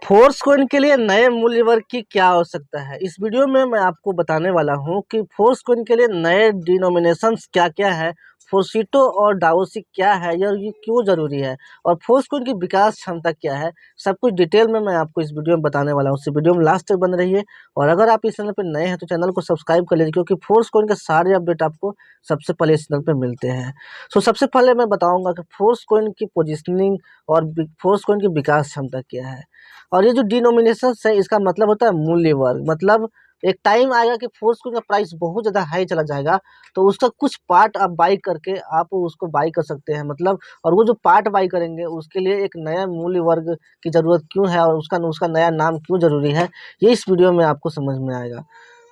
Force coin के लिए नए मूल्य वर्ग की क्या आवश्यकता है। इस वीडियो में मैं आपको बताने वाला हूं कि फोर्स कॉइन के लिए नए डिनोमिनेशंस क्या क्या है, फोर्सिटो और डाओसी क्या है, ये क्यों जरूरी है और फोर्स कॉइन की विकास क्षमता क्या है। सब कुछ डिटेल में मैं आपको इस वीडियो में बताने वाला हूं। इस वीडियो में लास्ट तक बन रहिए और अगर आप इस चैनल पर नए हैं तो चैनल को सब्सक्राइब कर लीजिए, क्योंकि फोर्स कॉइन के सारे अपडेट आपको सबसे पहले इस चैनल पर मिलते हैं। सबसे पहले मैं बताऊंगा कि फोर्स कॉइन की पोजिशनिंग और फोर्स कॉइन की विकास क्षमता क्या है। और ये जो डिनोमिनेशंस है, इसका मतलब होता है मूल्य वर्ग। मतलब एक टाइम आएगा कि फोर्स का प्राइस बहुत ज़्यादा हाई चला जाएगा, तो उसका कुछ पार्ट आप बाई करके आप उसको बाई कर सकते हैं। मतलब और वो जो पार्ट बाई करेंगे उसके लिए एक नया मूल्य वर्ग की ज़रूरत क्यों है और उसका उसका नया नाम क्यों ज़रूरी है, ये इस वीडियो में आपको समझ में आएगा।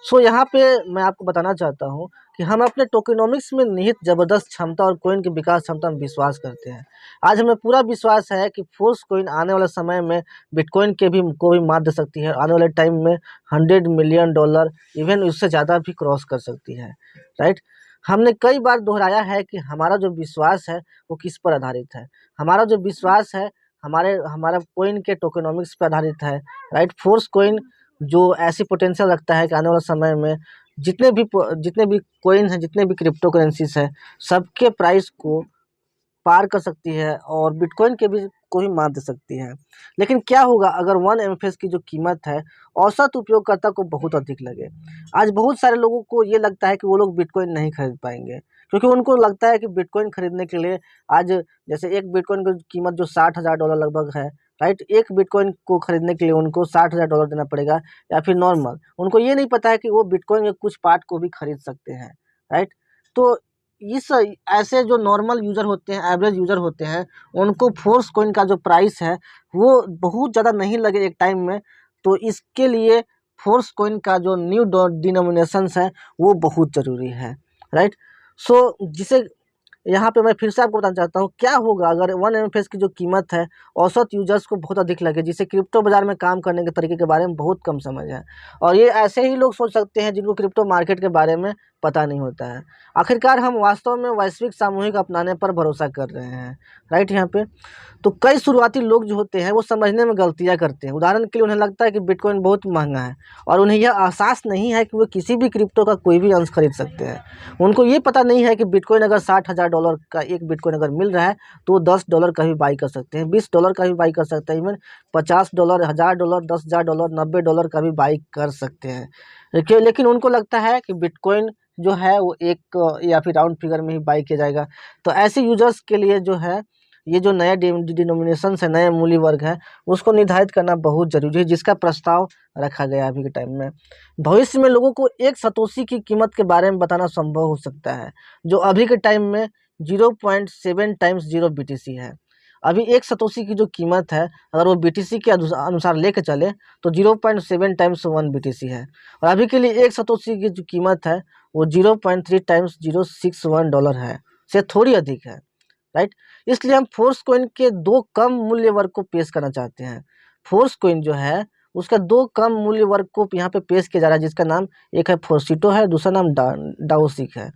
यहाँ पे मैं आपको बताना चाहता हूँ कि हम अपने टोकेनोमिक्स में निहित ज़बरदस्त क्षमता और कॉइन की विकास क्षमता में विश्वास करते हैं। आज हमें पूरा विश्वास है कि फोर्स कॉइन आने वाले समय में बिटकॉइन को भी मात दे सकती है। आने वाले टाइम में $100 मिलियन इवन उससे ज़्यादा भी क्रॉस कर सकती है। राइट। हमने कई बार दोहराया है कि हमारा जो विश्वास है वो किस पर आधारित है। हमारा जो विश्वास है हमारा कॉइन के टोकेनोमिक्स पर आधारित है। राइट। फोर्स कॉइन जो ऐसी पोटेंशियल रखता है कि आने वाले समय में जितने भी कॉइन हैं, जितने भी क्रिप्टो करेंसीज है, सबके प्राइस को पार कर सकती है और बिटकॉइन के भी को भी मात दे सकती है। लेकिन क्या होगा अगर 1 MFS की जो कीमत है औसत उपयोगकर्ता को बहुत अधिक लगे। आज बहुत सारे लोगों को ये लगता है कि वो लोग बिटकॉइन नहीं खरीद पाएंगे, क्योंकि उनको लगता है कि बिटकॉइन खरीदने के लिए आज जैसे एक बिटकॉइन की कीमत जो $60,000 लगभग है। राइट। एक बिटकॉइन को खरीदने के लिए उनको $60,000 देना पड़ेगा, या फिर नॉर्मल। उनको ये नहीं पता है कि वो बिटकॉइन के कुछ पार्ट को भी खरीद सकते हैं। राइट। तो इस ऐसे जो नॉर्मल यूज़र होते हैं, एवरेज यूज़र होते हैं, उनको फोर्स कॉइन का जो प्राइस है वो बहुत ज़्यादा नहीं लगे एक टाइम में, तो इसके लिए फोर्स कॉइन का जो न्यू डिनोमिनेशंस है वो बहुत ज़रूरी है। राइट। जिसे यहाँ पे मैं फिर से आपको बताना चाहता हूँ, क्या होगा अगर 1 MFS की जो कीमत है औसत यूजर्स को बहुत अधिक लगे, जिसे क्रिप्टो बाजार में काम करने के तरीके के बारे में बहुत कम समझ है। और ये ऐसे ही लोग सोच सकते हैं जिनको क्रिप्टो मार्केट के बारे में पता नहीं होता है। आखिरकार हम वास्तव में वैश्विक सामूहिक अपनाने पर भरोसा कर रहे हैं। राइट। यहाँ पे तो कई शुरुआती लोग जो होते हैं वो समझने में गलतियाँ करते हैं। उदाहरण के लिए उन्हें लगता है कि बिटकॉइन बहुत महंगा है और उन्हें यह एहसास नहीं है कि वो किसी भी क्रिप्टो का कोई भी अंश खरीद सकते हैं। उनको ये पता नहीं है कि बिटकॉइन अगर $60,000 का एक बिटकॉइन अगर मिल रहा है तो वो $10 का भी बाई कर सकते हैं, $20 का भी बाई कर सकते हैं, इवन $50, $1,000, $10,000, $90 का भी बाई कर सकते हैं। लेकिन उनको लगता है कि बिटकॉइन जो है वो एक या फिर राउंड फिगर में ही बाई किया जाएगा। तो ऐसे यूजर्स के लिए जो है ये जो नया डिनोमिनेशन है, नया मूल्य वर्ग है, उसको निर्धारित करना बहुत जरूरी है, जिसका प्रस्ताव रखा गया अभी के टाइम में। भविष्य में लोगों को एक सतोशी की कीमत के बारे में बताना संभव हो सकता है, जो अभी के टाइम में 0.7 टाइम्स 0 BTC है। अभी एक सतोशी की जो कीमत है अगर वो BTC के अनुसार लेके चले तो 0.7 टाइम्स 1 BTC है। और अभी के लिए एक सतोशी की जो कीमत है वो 0.3 टाइम्स $0.61 है, से थोड़ी अधिक है। राइट। इसलिए हम फोर्स कॉइन के दो कम मूल्य वर्ग को पेश करना चाहते हैं। फोर्स कॉइन जो है उसका दो कम मूल्य वर्ग को यहाँ पे पेश किया जा रहा है, जिसका नाम एक है फोर्सिटो है, दूसरा नाम डाओसिक है।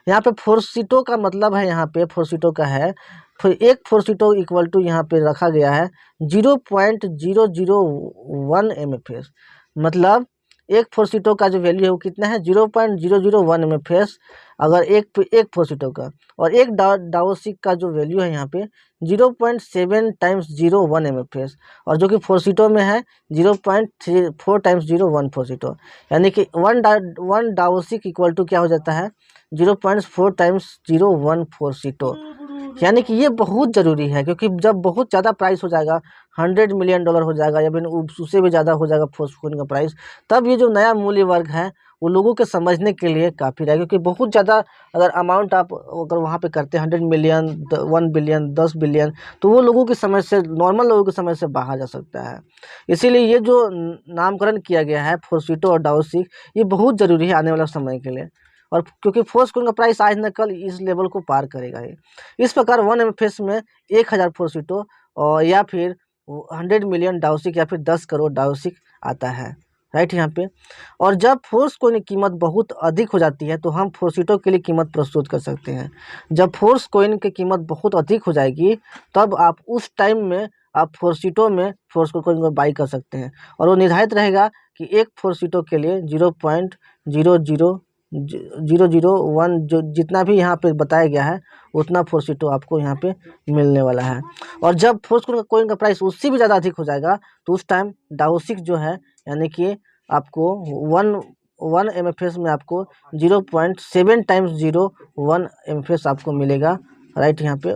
यहाँ पे फोर्सिटो का मतलब है, यहाँ पे फोर्सिटो का है फिर एक फोर्सिटो इक्वल टू यहाँ पे रखा गया है 0.001 MFS। मतलब एक फोर्सिटो का जो वैल्यू है वो कितना है 0.001 MFS अगर एक फोर्सिटो का, और एक डाओसिक का जो वैल्यू है यहाँ पे 0.7 टाइम्स 0.1 MFS, और जो कि फोर्सिटो में है 0.4 टाइम्स 0.1 फोर्सिटो। यानी कि वन डाओसिक इक्वल टू क्या हो जाता है 0.4 टाइम्स 0.1 फोर्सिटो। यानी कि ये बहुत ज़रूरी है, क्योंकि जब बहुत ज़्यादा प्राइस हो जाएगा, $100 मिलियन हो जाएगा या फिर उससे भी ज़्यादा हो जाएगा फोर्स कॉइन का प्राइस, तब ये जो नया मूल्य वर्ग है वो लोगों के समझने के लिए काफ़ी रहेगा। क्योंकि बहुत ज़्यादा अगर अमाउंट आप अगर वहाँ पे करते हैं 100 मिलियन, 1 बिलियन, 10 बिलियन, तो वो लोगों की समझ से, नॉर्मल लोगों की समझ से बाहर जा सकता है। इसीलिए ये जो नामकरण किया गया है फोर्सिटो और डाओसिक, ये बहुत ज़रूरी है आने वाले समय के लिए। और क्योंकि फोर्स कॉइन का प्राइस आज न कल इस लेवल को पार करेगा ही। इस प्रकार 1 MFS में 1000 फोर्सिटो और या फिर 100 मिलियन डाओसिक या फिर 10 करोड़ डाओसिक आता है। राइट। यहाँ पे और जब फोर्स कॉइन की कीमत बहुत अधिक हो जाती है तो हम फोर्सिटो के लिए कीमत प्रस्तुत कर सकते हैं। जब फोर्स कॉइन की कीमत बहुत अधिक हो जाएगी तब आप उस टाइम में आप फोर्सिटो में फोर्स कोइन को बाई कर सकते हैं। और वो निर्धारित रहेगा कि एक फोर्सिटो के लिए 0.00001 जो जितना भी यहाँ पे बताया गया है उतना फोर्सिटो आपको यहाँ पे मिलने वाला है। और जब फोर्स कोइन का प्राइस उससे भी ज़्यादा अधिक हो जाएगा तो उस टाइम डाओसिक जो है यानी कि आपको 1 MFS में आपको 0.7 टाइम्स 0.1 MFS आपको मिलेगा, राइट। यहाँ पे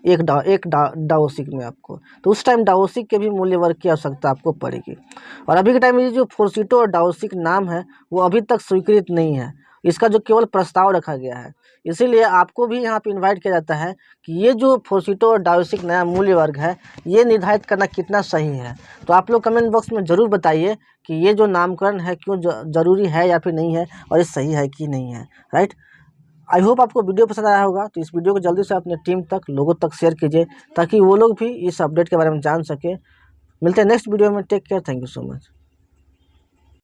एक डाओसिक में आपको, तो उस टाइम डाओसिक के भी मूल्य वर्ग की आवश्यकता आपको पड़ेगी। और अभी के टाइम में ये जो फोर्सिटो और डाओसिक नाम है वो अभी तक स्वीकृत नहीं है, इसका जो केवल प्रस्ताव रखा गया है। इसीलिए आपको भी यहाँ पे इनवाइट किया जाता है कि ये जो फोर्सिटो और डाओसिक नया मूल्य वर्ग है ये निर्धारित करना कितना सही है। तो आप लोग कमेंट बॉक्स में ज़रूर बताइए कि ये जो नामकरण है क्यों ज़रूरी है या फिर नहीं है, और ये सही है कि नहीं है, राइट। आई होप आपको वीडियो पसंद आया होगा, तो इस वीडियो को जल्दी से अपने टीम तक, लोगों तक शेयर कीजिए ताकि वो लोग भी इस अपडेट के बारे में जान सके। मिलते हैं नेक्स्ट वीडियो में, take care, thank you so much.